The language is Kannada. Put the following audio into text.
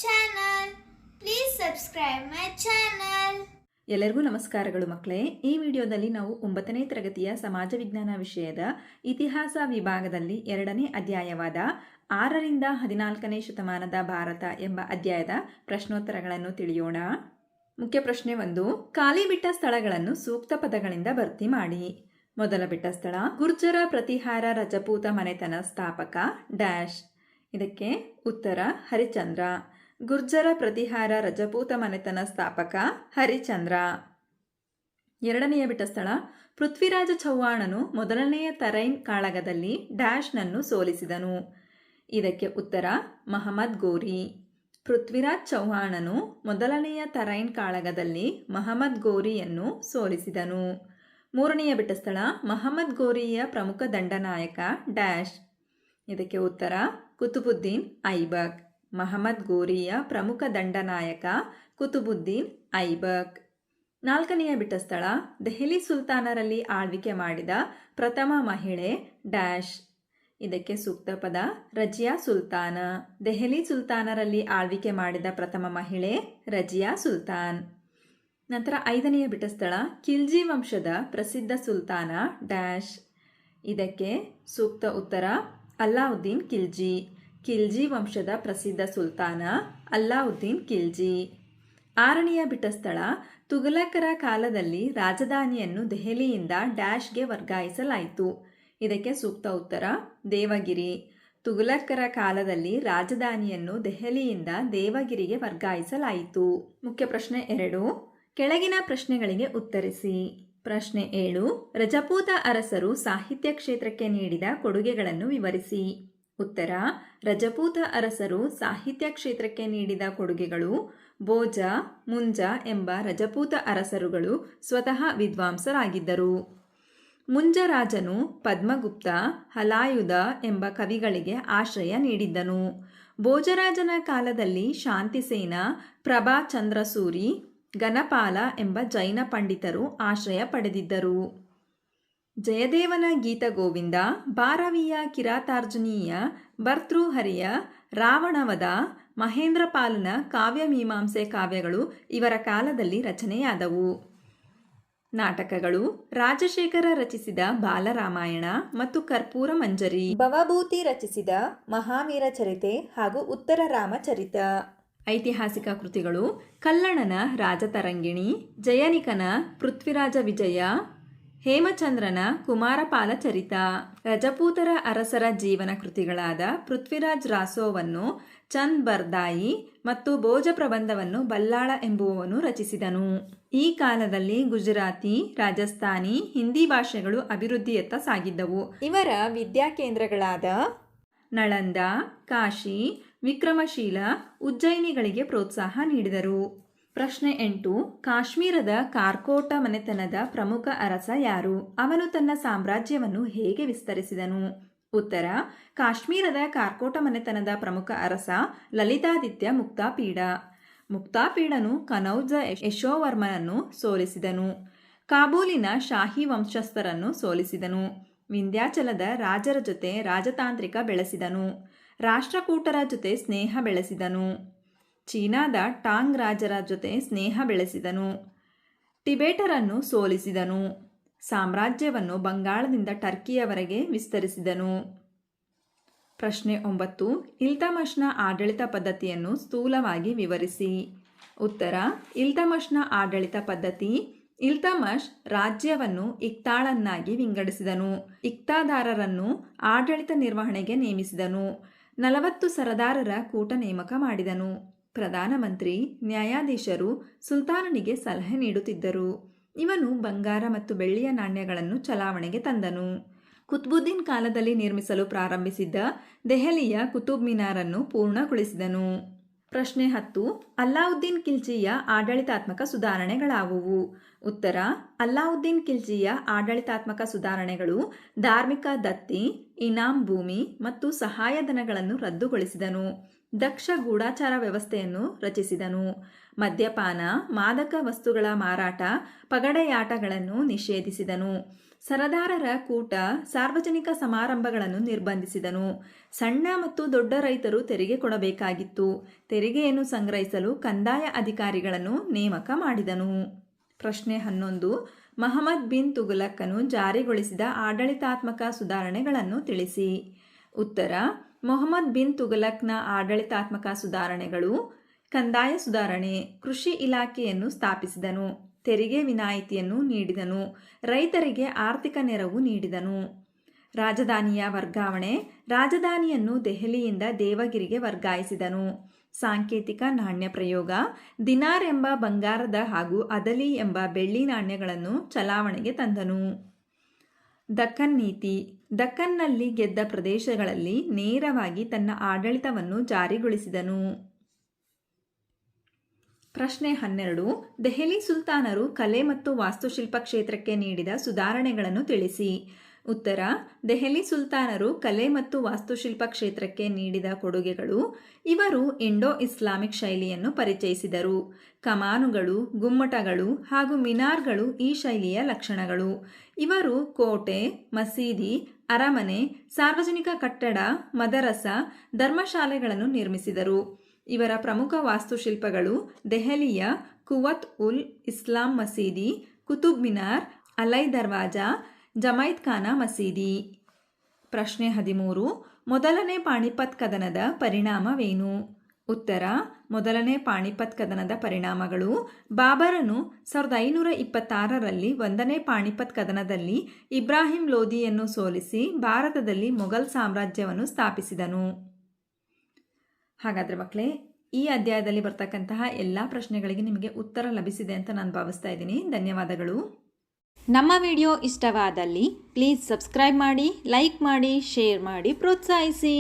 channel. Please subscribe my channel. ಎಲ್ಲರಿಗೂ ನಮಸ್ಕಾರಗಳು ಮಕ್ಕಳೇ. ಈ ವಿಡಿಯೋದಲ್ಲಿ ನಾವು 9ನೇ ತರಗತಿಯ ಸಮಾಜ ವಿಜ್ಞಾನ ವಿಷಯದ ಇತಿಹಾಸ ವಿಭಾಗದಲ್ಲಿ 2ನೇ ಅಧ್ಯಾಯವಾದ 6ರಿಂದ 14ನೇ ಶತಮಾನದ ಭಾರತ ಎಂಬ ಅಧ್ಯಾಯದ ಪ್ರಶ್ನೋತ್ತರಗಳನ್ನು ತಿಳಿಯೋಣ. ಮುಖ್ಯ ಪ್ರಶ್ನೆ 1. ಖಾಲಿ ಬಿಟ್ಟ ಸ್ಥಳಗಳನ್ನು ಸೂಕ್ತ ಪದಗಳಿಂದ ಭರ್ತಿ ಮಾಡಿ. ಮೊದಲ ಬಿಟ್ಟ ಸ್ಥಳ ಗುರ್ಜರ ಪ್ರತಿಹಾರ ರಜಪೂತ ಮನೆತನ ಸ್ಥಾಪಕ ಡ್ಯಾಶ್. ಇದಕ್ಕೆ ಉತ್ತರ ಹರಿಚಂದ್ರ. ಗುರ್ಜರ ಪ್ರತಿಹಾರ ರಜಪೂತ ಮನೆತನ ಸ್ಥಾಪಕ ಹರಿಚಂದ್ರ. ಎರಡನೆಯ ಬಿಟ್ಟ ಸ್ಥಳ ಪೃಥ್ವಿರಾಜ ಚೌಹಾಣನು ಮೊದಲನೆಯ ತರೈನ್ ಕಾಳಗದಲ್ಲಿ ಡ್ಯಾಶ್ನನ್ನು ಸೋಲಿಸಿದನು. ಇದಕ್ಕೆ ಉತ್ತರ ಮಹಮ್ಮದ್ ಗೋರಿ. ಪೃಥ್ವಿರಾಜ್ ಚೌಹಾಣನು ಮೊದಲನೆಯ ತರೈನ್ ಕಾಳಗದಲ್ಲಿ ಮಹಮ್ಮದ್ ಗೋರಿಯನ್ನು ಸೋಲಿಸಿದನು. ಮೂರನೆಯ ಬಿಟ್ಟ ಸ್ಥಳ ಮಹಮ್ಮದ್ ಗೋರಿಯ ಪ್ರಮುಖ ದಂಡನಾಯಕ ಡ್ಯಾಶ್. ಇದಕ್ಕೆ ಉತ್ತರ ಕುತುಬುದ್ದೀನ್ ಐಬಕ್. ಮಹಮ್ಮದ್ ಗೋರಿಯ ಪ್ರಮುಖ ದಂಡನಾಯಕ ಕುತುಬುದ್ದೀನ್ ಐಬಕ್. ನಾಲ್ಕನೆಯ ಬಿಟ್ಟ ಸ್ಥಳ ದೆಹಲಿ ಸುಲ್ತಾನರಲ್ಲಿ ಆಳ್ವಿಕೆ ಮಾಡಿದ ಪ್ರಥಮ ಮಹಿಳೆ ಡ್ಯಾಶ್. ಇದಕ್ಕೆ ಸೂಕ್ತ ಪದ ರಜಿಯಾ ಸುಲ್ತಾನ. ದೆಹಲಿ ಸುಲ್ತಾನರಲ್ಲಿ ಆಳ್ವಿಕೆ ಮಾಡಿದ ಪ್ರಥಮ ಮಹಿಳೆ ರಜಿಯಾ ಸುಲ್ತಾನ್. ನಂತರ ಐದನೆಯ ಬಿಟ್ಟ ಸ್ಥಳ ಖಿಲ್ಜಿ ವಂಶದ ಪ್ರಸಿದ್ಧ ಸುಲ್ತಾನ ಡ್ಯಾಶ್. ಇದಕ್ಕೆ ಸೂಕ್ತ ಉತ್ತರ ಅಲ್ಲಾವುದ್ದೀನ್ ಖಿಲ್ಜಿ. ಖಿಲ್ಜಿ ವಂಶದ ಪ್ರಸಿದ್ಧ ಸುಲ್ತಾನ ಅಲ್ಲಾವುದ್ದೀನ್ ಖಿಲ್ಜಿ. ಆರನೆಯ ಬಿಟ್ಟ ಸ್ಥಳ ತುಘಲಕರ ಕಾಲದಲ್ಲಿ ರಾಜಧಾನಿಯನ್ನು ದೆಹಲಿಯಿಂದ ಡ್ಯಾಶ್ಗೆ ವರ್ಗಾಯಿಸಲಾಯಿತು. ಇದಕ್ಕೆ ಸೂಕ್ತ ಉತ್ತರ ದೇವಗಿರಿ. ತುಘಲಕರ ಕಾಲದಲ್ಲಿ ರಾಜಧಾನಿಯನ್ನು ದೆಹಲಿಯಿಂದ ದೇವಗಿರಿಗೆ ವರ್ಗಾಯಿಸಲಾಯಿತು. ಮುಖ್ಯ ಪ್ರಶ್ನೆ 2. ಕೆಳಗಿನ ಪ್ರಶ್ನೆಗಳಿಗೆ ಉತ್ತರಿಸಿ. ಪ್ರಶ್ನೆ 7. ರಜಪೂತ ಅರಸರು ಸಾಹಿತ್ಯ ಕ್ಷೇತ್ರಕ್ಕೆ ನೀಡಿದ ಕೊಡುಗೆಗಳನ್ನು ವಿವರಿಸಿ. ಉತ್ತರ ರಜಪೂತ ಅರಸರು ಸಾಹಿತ್ಯ ಕ್ಷೇತ್ರಕ್ಕೆ ನೀಡಿದ ಕೊಡುಗೆಗಳು. ಭೋಜ, ಮುಂಜ ಎಂಬ ರಜಪೂತ ಅರಸರುಗಳು ಸ್ವತಃ ವಿದ್ವಾಂಸರಾಗಿದ್ದರು. ಮುಂಜ ರಾಜನು ಪದ್ಮಗುಪ್ತ, ಹಲಾಯುಧ ಎಂಬ ಕವಿಗಳಿಗೆ ಆಶ್ರಯ ನೀಡಿದ್ದನು. ಭೋಜರಾಜನ ಕಾಲದಲ್ಲಿ ಶಾಂತಿಸೇನ, ಪ್ರಭಾ ಚಂದ್ರಸೂರಿ, ಗಣಪಾಲ ಎಂಬ ಜೈನ ಪಂಡಿತರು ಆಶ್ರಯ ಪಡೆದಿದ್ದರು. ಜಯದೇವನ ಗೀತಗೋವಿಂದ, ಭಾರವಿಯ ಕಿರಾತಾರ್ಜುನೀಯ, ಭರ್ತೃಹರಿಯ ರಾವಣವಧ, ಮಹೇಂದ್ರಪಾಲನ ಕಾವ್ಯಮೀಮಾಂಸೆ ಕಾವ್ಯಗಳು ಇವರ ಕಾಲದಲ್ಲಿ ರಚನೆಯಾದವು. ನಾಟಕಗಳು ರಾಜಶೇಖರ ರಚಿಸಿದ ಬಾಲರಾಮಾಯಣ ಮತ್ತು ಕರ್ಪೂರ ಮಂಜರಿ, ಭವಭೂತಿ ರಚಿಸಿದ ಮಹಾವೀರ ಚರಿತೆ ಹಾಗೂ ಉತ್ತರ ರಾಮಚರಿತ. ಐತಿಹಾಸಿಕ ಕೃತಿಗಳು ಕಲ್ಲಣನ ರಾಜತರಂಗಿಣಿ, ಜಯನಿಕನ ಪೃಥ್ವಿರಾಜ ವಿಜಯ, ಹೇಮಚಂದ್ರನ ಕುಮಾರಪಾಲ ಚರಿತ. ರಜಪೂತರ ಅರಸರ ಜೀವನ ಕೃತಿಗಳಾದ ಪೃಥ್ವಿರಾಜ್ ರಾಸೋವನ್ನು ಚಂದ್ ಬರ್ದಾಯಿ ಮತ್ತು ಭೋಜ ಪ್ರಬಂಧವನ್ನು ಬಲ್ಲಾಳ ಎಂಬುವವನು ರಚಿಸಿದನು. ಈ ಕಾಲದಲ್ಲಿ ಗುಜರಾತಿ, ರಾಜಸ್ಥಾನಿ, ಹಿಂದಿ ಭಾಷೆಗಳು ಅಭಿವೃದ್ಧಿಯತ್ತ ಸಾಗಿದ್ದವು. ಇವರ ವಿದ್ಯಾಕೇಂದ್ರಗಳಾದ ನಳಂದ, ಕಾಶಿ, ವಿಕ್ರಮಶೀಲ, ಉಜ್ಜಯಿನಿಗಳಿಗೆ ಪ್ರೋತ್ಸಾಹ ನೀಡಿದರು. ಪ್ರಶ್ನೆ 8. ಕಾಶ್ಮೀರದ ಕಾರ್ಕೋಟ ಮನೆತನದ ಪ್ರಮುಖ ಅರಸ ಯಾರು? ಅವನು ತನ್ನ ಸಾಮ್ರಾಜ್ಯವನ್ನು ಹೇಗೆ ವಿಸ್ತರಿಸಿದನು? ಉತ್ತರ ಕಾಶ್ಮೀರದ ಕಾರ್ಕೋಟ ಮನೆತನದ ಪ್ರಮುಖ ಅರಸ ಲಲಿತಾದಿತ್ಯ ಮುಕ್ತಾಪೀಡ. ಮುಕ್ತಾಪೀಡನು ಕನೌಜ ಯಶೋವರ್ಮನನ್ನು ಸೋಲಿಸಿದನು. ಕಾಬೂಲಿನ ಶಾಹಿ ವಂಶಸ್ಥರನ್ನು ಸೋಲಿಸಿದನು. ವಿಂಧ್ಯಾಚಲದ ರಾಜರ ಜೊತೆ ರಾಜತಾಂತ್ರಿಕ ಬೆಳೆಸಿದನು. ರಾಷ್ಟ್ರಕೂಟರ ಜೊತೆ ಸ್ನೇಹ ಬೆಳೆಸಿದನು. ಚೀನಾದ ಟಾಂಗ್ ರಾಜರ ಜೊತೆ ಸ್ನೇಹ ಬೆಳೆಸಿದನು. ಟಿಬೇಟರನ್ನು ಸೋಲಿಸಿದನು. ಸಾಮ್ರಾಜ್ಯವನ್ನು ಬಂಗಾಳದಿಂದ ಟರ್ಕಿಯವರೆಗೆ ವಿಸ್ತರಿಸಿದನು. ಪ್ರಶ್ನೆ 9. ಇಲ್ತಮಷ್ನ ಆಡಳಿತ ಪದ್ಧತಿಯನ್ನು ಸ್ಥೂಲವಾಗಿ ವಿವರಿಸಿ. ಉತ್ತರ ಇಲ್ತಮಷ್ನ ಆಡಳಿತ ಪದ್ಧತಿ. ಇಲ್ತಮಷ್ ರಾಜ್ಯವನ್ನು ಇಕ್ತಾಳನ್ನಾಗಿ ವಿಂಗಡಿಸಿದನು. ಇಕ್ತಾದಾರರನ್ನು ಆಡಳಿತ ನಿರ್ವಹಣೆಗೆ ನೇಮಿಸಿದನು. 40 ಸರದಾರರ ಕೂಟ ನೇಮಕ ಮಾಡಿದನು. ಪ್ರಧಾನಮಂತ್ರಿ, ನ್ಯಾಯಾಧೀಶರು ಸುಲ್ತಾನನಿಗೆ ಸಲಹೆ ನೀಡುತ್ತಿದ್ದರು. ಇವನು ಬಂಗಾರ ಮತ್ತು ಬೆಳ್ಳಿಯ ನಾಣ್ಯಗಳನ್ನು ಚಲಾವಣೆಗೆ ತಂದನು. ಕುತುಬುದ್ದೀನ್ ಕಾಲದಲ್ಲಿ ನಿರ್ಮಿಸಲು ಪ್ರಾರಂಭಿಸಿದ್ದ ದೆಹಲಿಯ ಕುತುಬ್ ಮಿನಾರನ್ನು ಪೂರ್ಣಗೊಳಿಸಿದನು. ಪ್ರಶ್ನೆ 10. ಅಲ್ಲಾವುದ್ದೀನ್ ಖಿಲ್ಜಿಯ ಆಡಳಿತಾತ್ಮಕ ಸುಧಾರಣೆಗಳಾವುವು? ಉತ್ತರ ಅಲ್ಲಾವುದ್ದೀನ್ ಖಿಲ್ಜಿಯ ಆಡಳಿತಾತ್ಮಕ ಸುಧಾರಣೆಗಳು ಧಾರ್ಮಿಕ ದತ್ತಿ, ಇನಾಮ್ ಭೂಮಿ ಮತ್ತು ಸಹಾಯಧನಗಳನ್ನು ರದ್ದುಗೊಳಿಸಿದನು. ದಕ್ಷ ಗೂಢಾಚಾರ ವ್ಯವಸ್ಥೆಯನ್ನು ರಚಿಸಿದನು. ಮದ್ಯಪಾನ, ಮಾದಕ ವಸ್ತುಗಳ ಮಾರಾಟ, ಪಗಡೆಯಾಟಗಳನ್ನು ನಿಷೇಧಿಸಿದನು. ಸರದಾರರ ಕೂಟ, ಸಾರ್ವಜನಿಕ ಸಮಾರಂಭಗಳನ್ನು ನಿರ್ಬಂಧಿಸಿದನು. ಸಣ್ಣ ಮತ್ತು ದೊಡ್ಡ ರೈತರು ತೆರಿಗೆ ಕೊಡಬೇಕಾಗಿತ್ತು. ತೆರಿಗೆಯನ್ನು ಸಂಗ್ರಹಿಸಲು ಕಂದಾಯ ಅಧಿಕಾರಿಗಳನ್ನು ನೇಮಕ ಮಾಡಿದನು. ಪ್ರಶ್ನೆ 11. ಮಹಮ್ಮದ್ ಬಿನ್ ತುಘಲಕನು ಜಾರಿಗೊಳಿಸಿದ ಆಡಳಿತಾತ್ಮಕ ಸುಧಾರಣೆಗಳನ್ನು ತಿಳಿಸಿ. ಉತ್ತರ: ಮೊಹಮ್ಮದ್ ಬಿನ್ ತುಘಲಕ್ನ ಆಡಳಿತಾತ್ಮಕ ಸುಧಾರಣೆಗಳು: ಕಂದಾಯ ಸುಧಾರಣೆ, ಕೃಷಿ ಇಲಾಖೆಯನ್ನು ಸ್ಥಾಪಿಸಿದನು. ತೆರಿಗೆ ವಿನಾಯಿತಿಯನ್ನು ನೀಡಿದನು. ರೈತರಿಗೆ ಆರ್ಥಿಕ ನೆರವು ನೀಡಿದನು. ರಾಜಧಾನಿಯ ವರ್ಗಾವಣೆ: ರಾಜಧಾನಿಯನ್ನು ದೆಹಲಿಯಿಂದ ದೇವಗಿರಿಗೆ ವರ್ಗಾಯಿಸಿದನು. ಸಾಂಕೇತಿಕ ನಾಣ್ಯ ಪ್ರಯೋಗ: ದಿನಾರ್ ಎಂಬ ಬಂಗಾರದ ಹಾಗೂ ಅದಲಿ ಎಂಬ ಬೆಳ್ಳಿ ನಾಣ್ಯಗಳನ್ನು ಚಲಾವಣೆಗೆ ತಂದನು. ದಕ್ಕನ್ ನೀತಿ: ದಕ್ಕನ್ನಲ್ಲಿ ಗೆದ್ದ ಪ್ರದೇಶಗಳಲ್ಲಿ ನೇರವಾಗಿ ತನ್ನ ಆಡಳಿತವನ್ನು ಜಾರಿಗೊಳಿಸಿದನು. ಪ್ರಶ್ನೆ 12. ದೆಹಲಿ ಸುಲ್ತಾನರು ಕಲೆ ಮತ್ತು ವಾಸ್ತುಶಿಲ್ಪ ಕ್ಷೇತ್ರಕ್ಕೆ ನೀಡಿದ ಸುಧಾರಣೆಗಳನ್ನು ತಿಳಿಸಿ. ಉತ್ತರ: ದೆಹಲಿ ಸುಲ್ತಾನರು ಕಲೆ ಮತ್ತು ವಾಸ್ತುಶಿಲ್ಪ ಕ್ಷೇತ್ರಕ್ಕೆ ನೀಡಿದ ಕೊಡುಗೆಗಳು: ಇವರು ಇಂಡೋ ಇಸ್ಲಾಮಿಕ್ ಶೈಲಿಯನ್ನು ಪರಿಚಯಿಸಿದರು. ಕಮಾನುಗಳು, ಗುಮ್ಮಟಗಳು ಹಾಗೂ ಮಿನಾರ್ಗಳು ಈ ಶೈಲಿಯ ಲಕ್ಷಣಗಳು. ಇವರು ಕೋಟೆ, ಮಸೀದಿ, ಅರಮನೆ, ಸಾರ್ವಜನಿಕ ಕಟ್ಟಡ, ಮದರಸ, ಧರ್ಮಶಾಲೆಗಳನ್ನು ನಿರ್ಮಿಸಿದರು. ಇವರ ಪ್ರಮುಖ ವಾಸ್ತುಶಿಲ್ಪಗಳು ದೆಹಲಿಯ ಕುವತ್ ಉಲ್ ಇಸ್ಲಾಂ ಮಸೀದಿ, ಕುತುಬ್ ಮಿನಾರ್, ಅಲೈ ದರ್ವಾಜಾ, ಜಮೈತ್ ಖಾನ ಮಸೀದಿ. ಪ್ರಶ್ನೆ 13. ಮೊದಲನೇ ಪಾಣಿಪತ್ ಕದನದ ಪರಿಣಾಮವೇನು? ಉತ್ತರ: ಮೊದಲನೇ ಪಾಣಿಪತ್ ಕದನದ ಪರಿಣಾಮಗಳು: ಬಾಬರನು 1526ರಲ್ಲಿ 1ನೇ ಪಾಣಿಪತ್ ಕದನದಲ್ಲಿ ಇಬ್ರಾಹಿಂ ಲೋಧಿಯನ್ನು ಸೋಲಿಸಿ ಭಾರತದಲ್ಲಿ ಮೊಘಲ್ ಸಾಮ್ರಾಜ್ಯವನ್ನು ಸ್ಥಾಪಿಸಿದನು. ಹಾಗಾದರೆ ಮಕ್ಕಳೇ, ಈ ಅಧ್ಯಾಯದಲ್ಲಿ ಬರ್ತಕ್ಕಂತಹ ಎಲ್ಲ ಪ್ರಶ್ನೆಗಳಿಗೆ ನಿಮಗೆ ಉತ್ತರ ಲಭಿಸಿದೆ ಅಂತ ನಾನು ಭಾವಿಸ್ತಾ ಇದ್ದೀನಿ. ಧನ್ಯವಾದಗಳು. ನಮ್ಮ ವಿಡಿಯೋ ಇಷ್ಟವಾದಲ್ಲಿ ಪ್ಲೀಸ್ ಸಬ್ಸ್ಕ್ರೈಬ್ ಮಾಡಿ, ಲೈಕ್ ಮಾಡಿ, ಶೇರ್ ಮಾಡಿ, ಪ್ರೋತ್ಸಾಹಿಸಿ.